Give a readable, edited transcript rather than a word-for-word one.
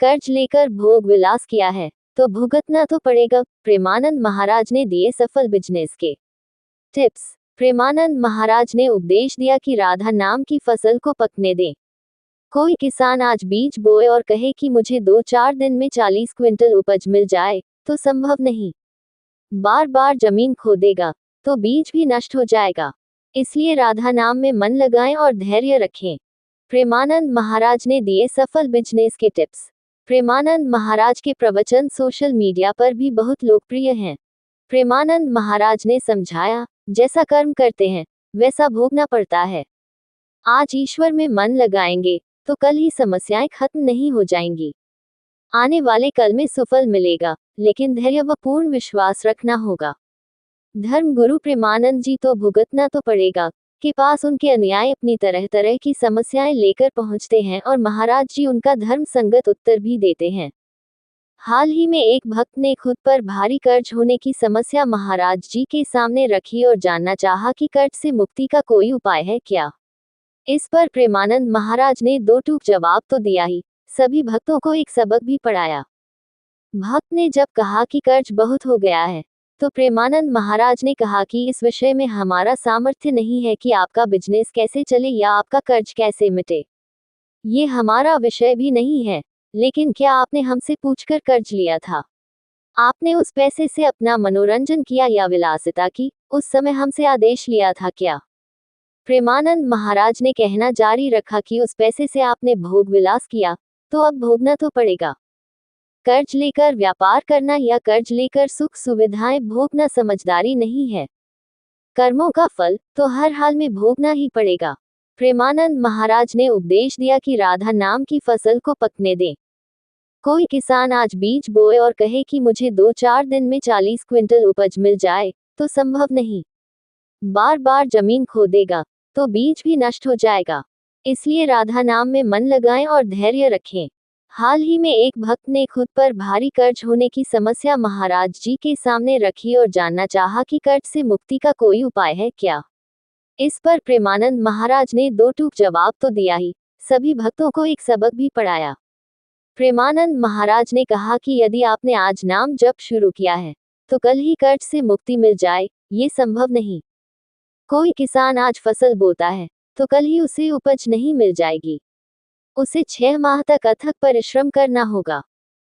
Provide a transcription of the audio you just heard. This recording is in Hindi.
कर्ज लेकर भोग विलास किया है तो भुगतना तो पड़ेगा। प्रेमानंद महाराज ने दिए सफल बिजनेस के टिप्स। प्रेमानंद महाराज ने उपदेश दिया कि राधा नाम की फसल को पकने दें। कोई किसान आज बीज बोए और कहे कि मुझे 2-4 दिन में 40 क्विंटल उपज मिल जाए तो संभव नहीं। बार बार जमीन खोदेगा तो बीज भी नष्ट हो जाएगा। इसलिए राधा नाम में मन लगाएं और धैर्य रखें। प्रेमानंद महाराज ने दिए सफल बिजनेस के टिप्स। प्रेमानंद महाराज के प्रवचन सोशल मीडिया पर भी बहुत लोकप्रिय हैं। प्रेमानंद महाराज ने समझाया, जैसा कर्म करते हैं वैसा भोगना पड़ता है। आज ईश्वर में मन लगाएंगे तो कल ही समस्याएं खत्म नहीं हो जाएंगी। आने वाले कल में सुफल मिलेगा, लेकिन धैर्य व पूर्ण विश्वास रखना होगा। धर्म गुरु प्रेमानंद जी तो भुगतना तो पड़ेगा के पास उनके अनुयायी अपनी तरह तरह की समस्याएं लेकर पहुंचते हैं और महाराज जी उनका धर्म संगत उत्तर भी देते हैं। हाल ही में एक भक्त ने खुद पर भारी कर्ज होने की समस्या महाराज जी के सामने रखी और जानना चाहा कि कर्ज से मुक्ति का कोई उपाय है क्या। इस पर प्रेमानंद महाराज ने दो टूक जवाब तो दिया ही, सभी भक्तों को एक सबक भी पढ़ाया। भक्त ने जब कहा कि कर्ज बहुत हो गया है तो प्रेमानंद महाराज ने कहा कि इस विषय में हमारा सामर्थ्य नहीं है कि आपका बिजनेस कैसे चले या आपका कर्ज कैसे मिटे। ये हमारा विषय भी नहीं है। लेकिन क्या आपने हमसे पूछकर कर्ज लिया था? आपने उस पैसे से अपना मनोरंजन किया या विलासिता की? उस समय हमसे आदेश लिया था क्या? प्रेमानंद महाराज ने कहना जारी रखा कि उस पैसे से आपने भोग विलास किया तो अब भोगना तो पड़ेगा। कर्ज लेकर व्यापार करना या कर्ज लेकर सुख सुविधाएं भोगना समझदारी नहीं है। कर्मों का फल तो हर हाल में भोगना ही पड़ेगा। प्रेमानंद महाराज ने उपदेश दिया कि राधा नाम की फसल को पकने दें। कोई किसान आज बीज बोए और कहे कि मुझे 2-4 दिन में 40 क्विंटल उपज मिल जाए तो संभव नहीं। बार बार जमीन खोदेगा तो बीज भी नष्ट हो जाएगा। इसलिए राधा नाम में मन लगाएं और धैर्य रखें। हाल ही में एक भक्त ने खुद पर भारी कर्ज होने की समस्या महाराज जी के सामने रखी और जानना चाहा कि कर्ज से मुक्ति का कोई उपाय है क्या। इस पर प्रेमानंद महाराज ने दो टूक जवाब तो दिया ही, सभी भक्तों को एक सबक भी पढ़ाया। प्रेमानंद महाराज ने कहा कि यदि आपने आज नाम जप शुरू किया है तो कल ही कर्ज से मुक्ति मिल जाए, ये संभव नहीं। कोई किसान आज फसल बोता है तो कल ही उसे उपज नहीं मिल जाएगी। उसे 6 माह तक अथक परिश्रम करना होगा।